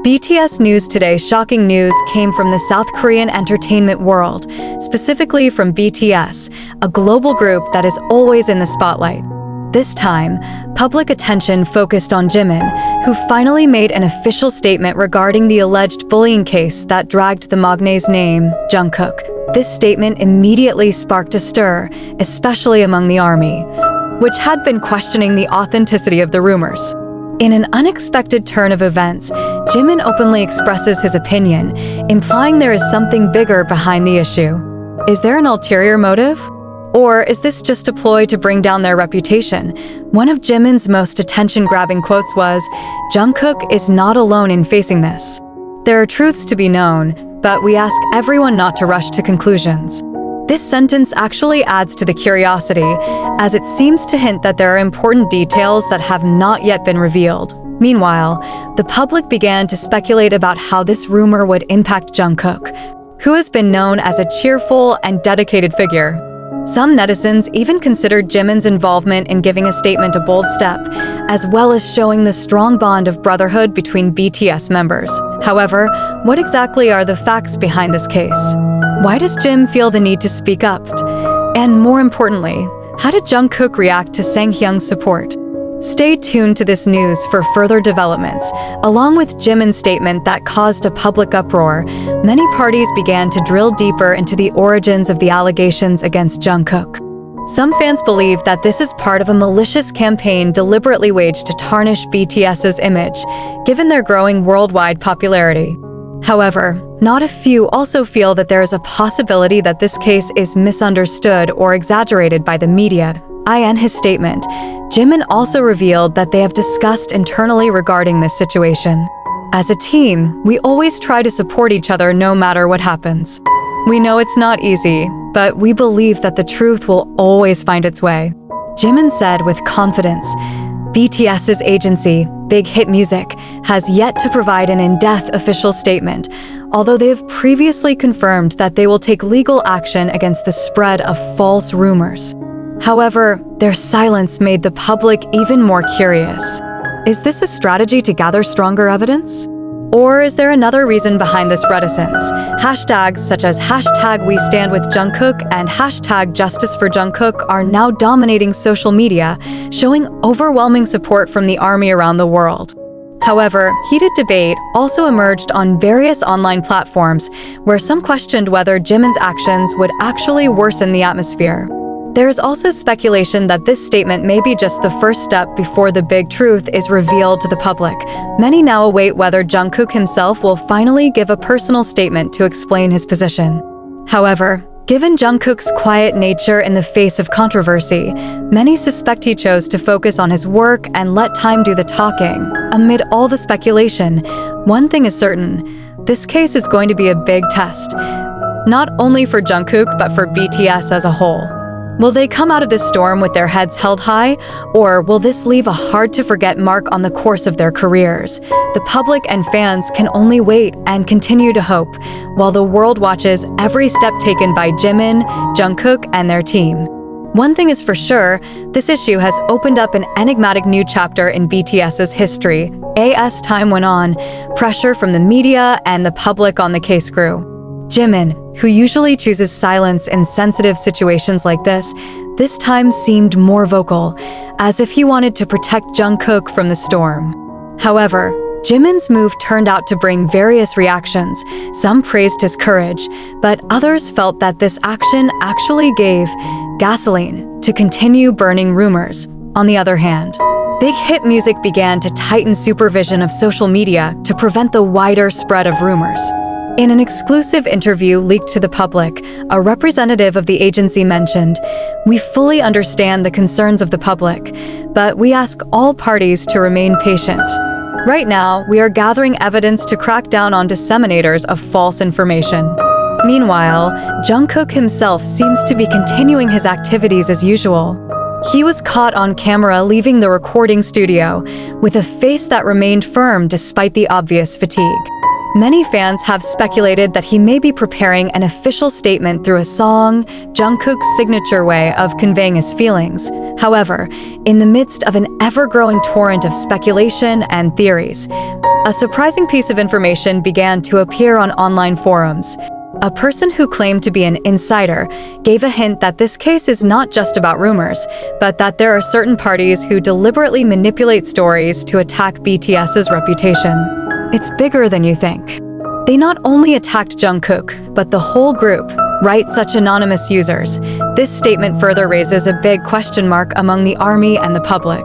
BTS News Today. Shocking news came from the South Korean entertainment world, specifically from BTS, a global group that is always in the spotlight. This time, public attention focused on Jimin, who finally made an official statement regarding the alleged bullying case that dragged the magnate's name, Jungkook. This statement immediately sparked a stir, especially among the army, which had been questioning the authenticity of the rumors. In an unexpected turn of events, Jimin openly expresses his opinion, implying there is something bigger behind the issue. Is there an ulterior motive? Or is this just a ploy to bring down their reputation? One of Jimin's most attention-grabbing quotes was, "Jungkook is not alone in facing this. There are truths to be known, but we ask everyone not to rush to conclusions." This sentence actually adds to the curiosity, as it seems to hint that there are important details that have not yet been revealed. Meanwhile, the public began to speculate about how this rumor would impact Jungkook, who has been known as a cheerful and dedicated figure. Some netizens even considered Jimin's involvement in giving a statement a bold step, as well as showing the strong bond of brotherhood between BTS members. However, what exactly are the facts behind this case? Why does Jim feel the need to speak up? And more importantly, how did Jungkook react to Sanghyung's support? Stay tuned to this news for further developments. Along with Jimin's statement that caused a public uproar, many parties began to drill deeper into the origins of the allegations against Jungkook. Some fans believe that this is part of a malicious campaign deliberately waged to tarnish BTS's image, given their growing worldwide popularity. However, not a few also feel that there is a possibility that this case is misunderstood or exaggerated by the media. In his statement, Jimin also revealed that they have discussed internally regarding this situation. As a team, we always try to support each other no matter what happens. We know it's not easy, but we believe that the truth will always find its way. Jimin said with confidence. BTS's agency, Big Hit Music, has yet to provide an in-depth official statement, although they have previously confirmed that they will take legal action against the spread of false rumors. However, their silence made the public even more curious. Is this a strategy to gather stronger evidence? Or is there another reason behind this reticence? Hashtags such as #WeStandWithJungkook and #JusticeForJungkook are now dominating social media, showing overwhelming support from the army around the world. However, heated debate also emerged on various online platforms, where some questioned whether Jimin's actions would actually worsen the atmosphere. There is also speculation that this statement may be just the first step before the big truth is revealed to the public. Many now await whether Jungkook himself will finally give a personal statement to explain his position. However, given Jungkook's quiet nature in the face of controversy, many suspect he chose to focus on his work and let time do the talking. Amid all the speculation, one thing is certain: this case is going to be a big test, not only for Jungkook but for BTS as a whole. Will they come out of this storm with their heads held high, or will this leave a hard-to-forget mark on the course of their careers? The public and fans can only wait and continue to hope, while the world watches every step taken by Jimin, Jungkook, and their team. One thing is for sure, this issue has opened up an enigmatic new chapter in BTS's history. As time went on, pressure from the media and the public on the case grew. Jimin, who usually chooses silence in sensitive situations like this time seemed more vocal, as if he wanted to protect Jungkook from the storm. However, Jimin's move turned out to bring various reactions. Some praised his courage, but others felt that this action actually gave gasoline to continue burning rumors. On the other hand, Big Hit Music began to tighten supervision of social media to prevent the wider spread of rumors. In an exclusive interview leaked to the public, a representative of the agency mentioned, "We fully understand the concerns of the public, but we ask all parties to remain patient. Right now, we are gathering evidence to crack down on disseminators of false information." Meanwhile, Jungkook himself seems to be continuing his activities as usual. He was caught on camera leaving the recording studio, with a face that remained firm despite the obvious fatigue. Many fans have speculated that he may be preparing an official statement through a song, Jungkook's signature way of conveying his feelings. However, in the midst of an ever-growing torrent of speculation and theories, a surprising piece of information began to appear on online forums. A person who claimed to be an insider gave a hint that this case is not just about rumors, but that there are certain parties who deliberately manipulate stories to attack BTS's reputation. It's bigger than you think. They not only attacked Jungkook, but the whole group, write such anonymous users. This statement further raises a big question mark among the army and the public.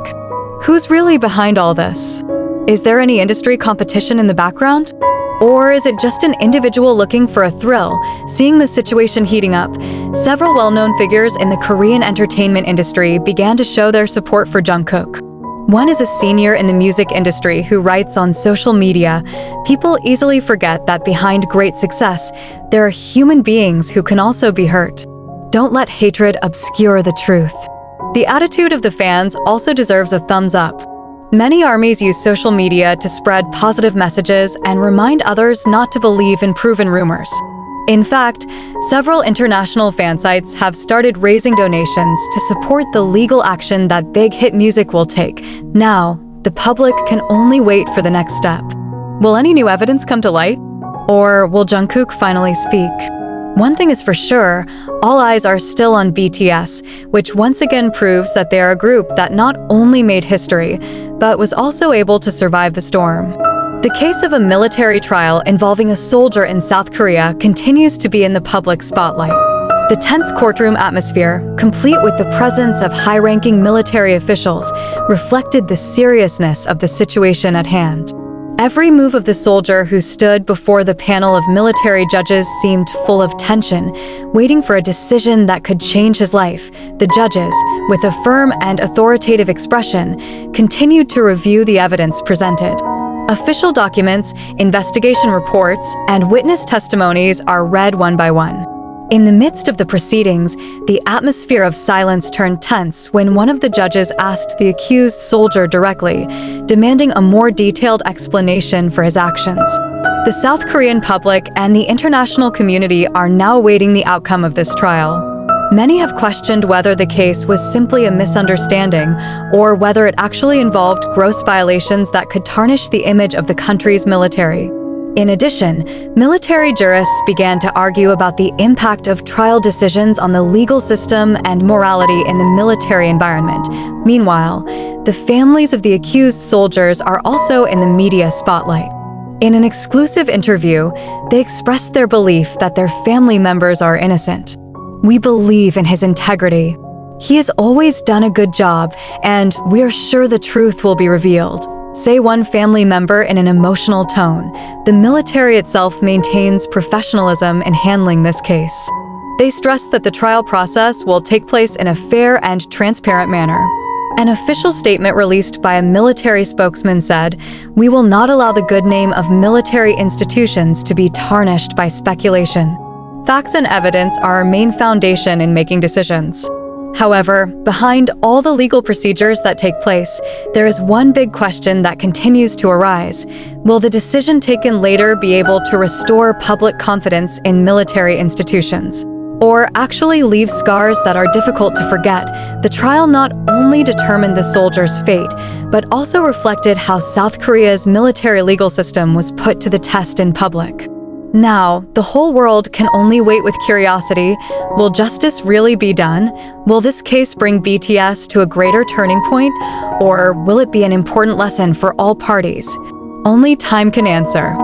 Who's really behind all this? Is there any industry competition in the background? Or is it just an individual looking for a thrill, seeing the situation heating up? Several well-known figures in the Korean entertainment industry began to show their support for Jungkook. One is a senior in the music industry who writes on social media, "People easily forget that behind great success, there are human beings who can also be hurt. Don't let hatred obscure the truth." The attitude of the fans also deserves a thumbs up. Many armies use social media to spread positive messages and remind others not to believe in proven rumors. In fact, several international fan sites have started raising donations to support the legal action that big hit music will take. Now, the public can only wait for the next step. Will any new evidence come to light? Or will Jungkook finally speak? One thing is for sure, all eyes are still on BTS, which once again proves that they are a group that not only made history, but was also able to survive the storm. The case of a military trial involving a soldier in South Korea continues to be in the public spotlight. The tense courtroom atmosphere, complete with the presence of high-ranking military officials, reflected the seriousness of the situation at hand. Every move of the soldier who stood before the panel of military judges seemed full of tension, waiting for a decision that could change his life. The judges, with a firm and authoritative expression, continued to review the evidence presented. Official documents, investigation reports, and witness testimonies are read one by one. In the midst of the proceedings, the atmosphere of silence turned tense when one of the judges asked the accused soldier directly, demanding a more detailed explanation for his actions. The South Korean public and the international community are now awaiting the outcome of this trial. Many have questioned whether the case was simply a misunderstanding or whether it actually involved gross violations that could tarnish the image of the country's military. In addition, military jurists began to argue about the impact of trial decisions on the legal system and morality in the military environment. Meanwhile, the families of the accused soldiers are also in the media spotlight. In an exclusive interview, they expressed their belief that their family members are innocent. "We believe in his integrity. He has always done a good job, and we are sure the truth will be revealed," say one family member in an emotional tone. The military itself maintains professionalism in handling this case. They stress that the trial process will take place in a fair and transparent manner. An official statement released by a military spokesman said, "We will not allow the good name of military institutions to be tarnished by speculation. Facts and evidence are our main foundation in making decisions." However, behind all the legal procedures that take place, there is one big question that continues to arise. Will the decision taken later be able to restore public confidence in military institutions? Or actually leave scars that are difficult to forget? The trial not only determined the soldier's fate, but also reflected how South Korea's military legal system was put to the test in public. Now, the whole world can only wait with curiosity. Will justice really be done? Will this case bring BTS to a greater turning point? Or will it be an important lesson for all parties? Only time can answer.